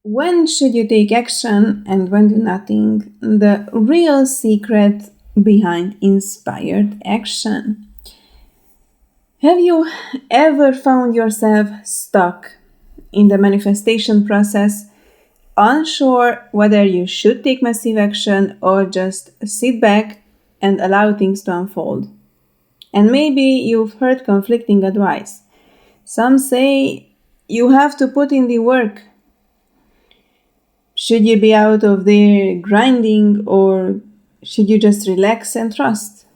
When should you take action and when do nothing? The real secret behind inspired action. Have you ever found yourself stuck in the manifestation process, unsure whether you should take massive action or just sit back and allow things to unfold? And maybe you've heard conflicting advice. Some say you have to put in the work. Should you be out of there grinding or should you just relax and trust?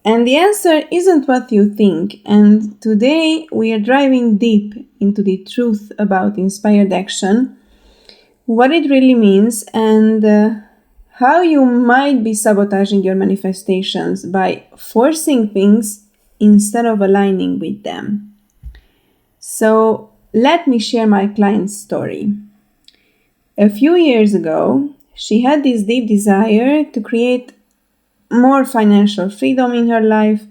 And the answer isn't what you think. And today we are driving deep into the truth about inspired action, what it really means, and how you might be sabotaging your manifestations by forcing things instead of aligning with them. So, let me share my client's story. A few years ago, she had this deep desire to create more financial freedom in her life.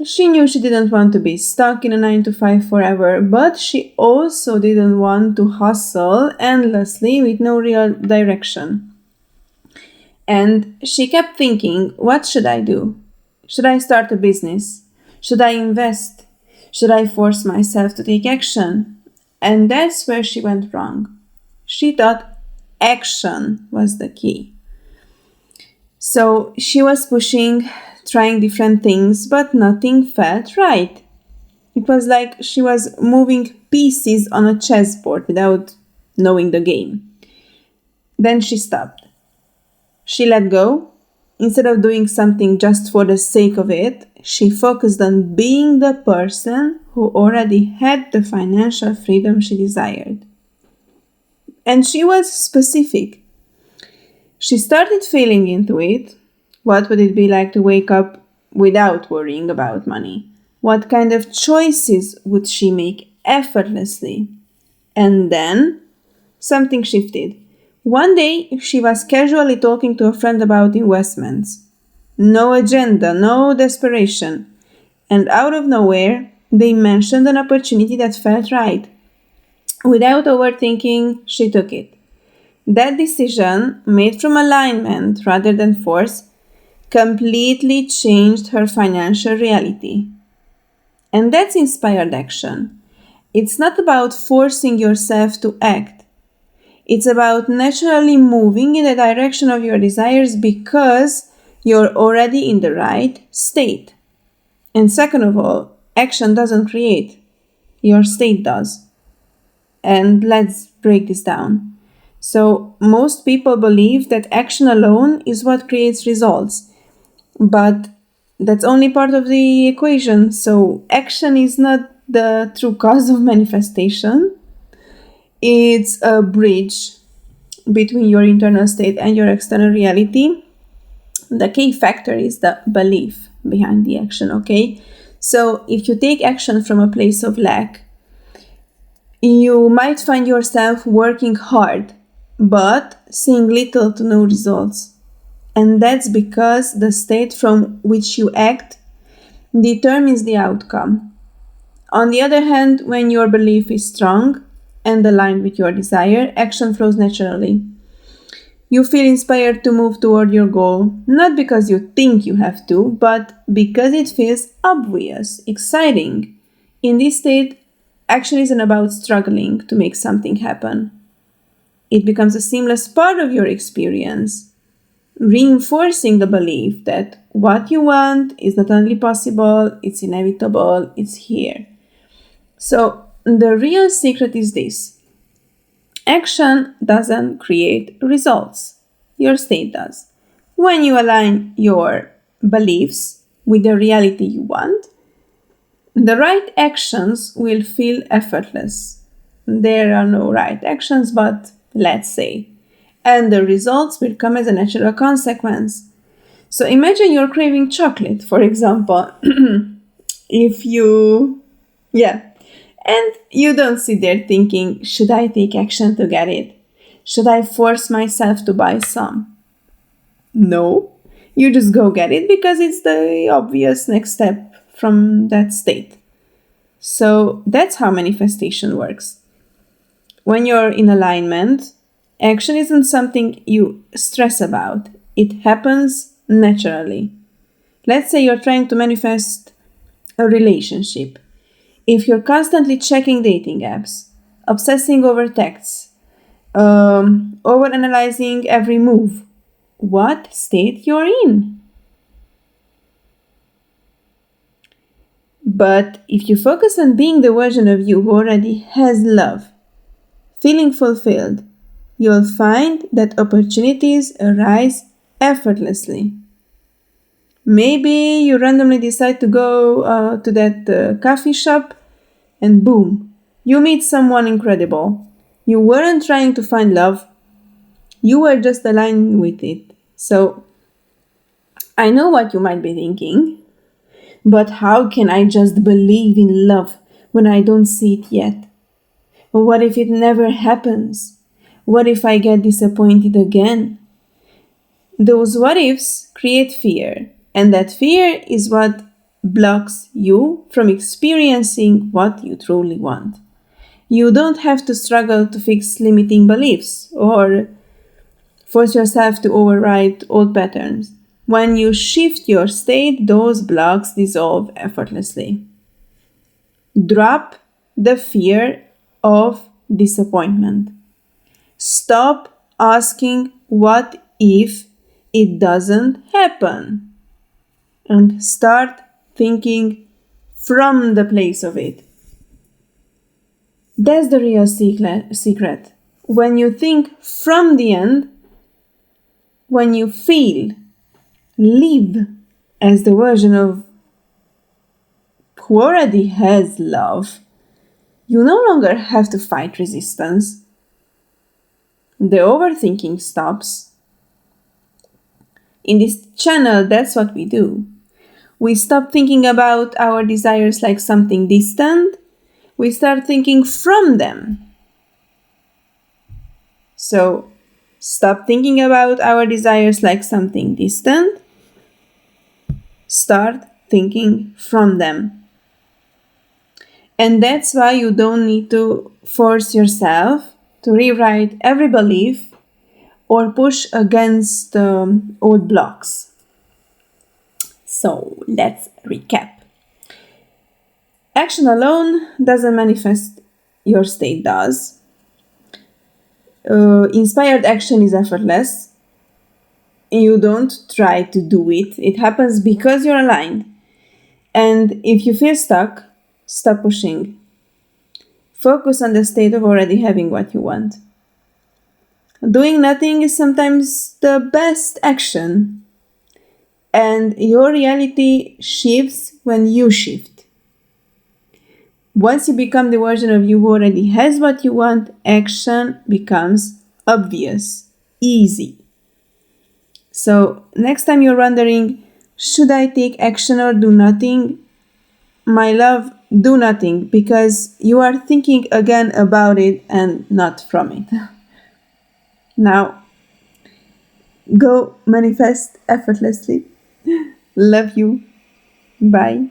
She knew she didn't want to be stuck in a 9 to 5 forever, but she also didn't want to hustle endlessly with no real direction. And she kept thinking, what should I do? Should I start a business? Should I invest? Should I force myself to take action? And that's where she went wrong. She thought action was the key. So she was pushing, trying different things, but nothing felt right. It was like she was moving pieces on a chessboard without knowing the game. Then she stopped. She let go. Instead of doing something just for the sake of it, she focused on being the person who already had the financial freedom she desired. And she was specific. She started feeling into it. What would it be like to wake up without worrying about money? What kind of choices would she make effortlessly? And then something shifted. One day she was casually talking to a friend about investments. No agenda, no desperation. And out of nowhere, they mentioned an opportunity that felt right. Without overthinking, she took it. That decision, made from alignment rather than force, completely changed her financial reality. And that's inspired action. It's not about forcing yourself to act. It's about naturally moving in the direction of your desires because you're already in the right state. And second of all, action doesn't create, your state does. And let's break this down. So, most people believe that action alone is what creates results, but that's only part of the equation. So, action is not the true cause of manifestation, it's a bridge between your internal state and your external reality. The key factor is the belief behind the action, okay? So, if you take action from a place of lack, you might find yourself working hard but seeing little to no results. And that's because the state from which you act determines the outcome. On the other hand, when your belief is strong and aligned with your desire, action flows naturally. You feel inspired to move toward your goal, not because you think you have to, but because it feels obvious, exciting. In this state, action isn't about struggling to make something happen. It becomes a seamless part of your experience, reinforcing the belief that what you want is not only possible, it's inevitable, it's here. So, the real secret is this: action doesn't create results, your state does. When you align your beliefs with the reality you want, the right actions will feel effortless. There are no right actions, but let's say. And the results will come as a natural consequence. So imagine you're craving chocolate, for example. If you, yeah, and you don't sit there thinking, should I take action to get it? Should I force myself to buy some? No, you just go get it because it's the obvious next step from that state. So that's how manifestation works. When you're in alignment, action isn't something you stress about, it happens naturally. Let's say you're trying to manifest a relationship. If you're constantly checking dating apps, obsessing over texts, overanalyzing every move, what state you're in? But if you focus on being the version of you who already has love, feeling fulfilled, you'll find that opportunities arise effortlessly. Maybe you randomly decide to go to that coffee shop and boom, you meet someone incredible. You weren't trying to find love, you were just aligned with it. So, I know what you might be thinking, but how can I just believe in love when I don't see it yet? What if it never happens? What if I get disappointed again? Those what ifs create fear, and that fear is what blocks you from experiencing what you truly want. You don't have to struggle to fix limiting beliefs or force yourself to override old patterns. When you shift your state, those blocks dissolve effortlessly. Drop the fear of disappointment. Stop asking what if it doesn't happen and start thinking from the place of it. That's the real secret. When you think from the end, when you feel, live as the version of who already has love, you no longer have to fight resistance. The overthinking stops. In this channel, that's what we do. We stop thinking about our desires like something distant. We start thinking from them. So, stop thinking about our desires like something distant. Start thinking from them. And that's why you don't need to force yourself to rewrite every belief or push against old blocks. So, let's recap. Action alone doesn't manifest, your state does. Inspired action is effortless. You don't try to do it, it happens because you're aligned. And if you feel stuck, stop pushing. Focus on the state of already having what you want. Doing nothing is sometimes the best action. And your reality shifts when you shift. Once you become the version of you who already has what you want, action becomes obvious, easy. So, next time you're wondering, should I take action or do nothing? My love, do nothing because you are thinking again about it and not from it. Now, go manifest effortlessly. Love you. Bye.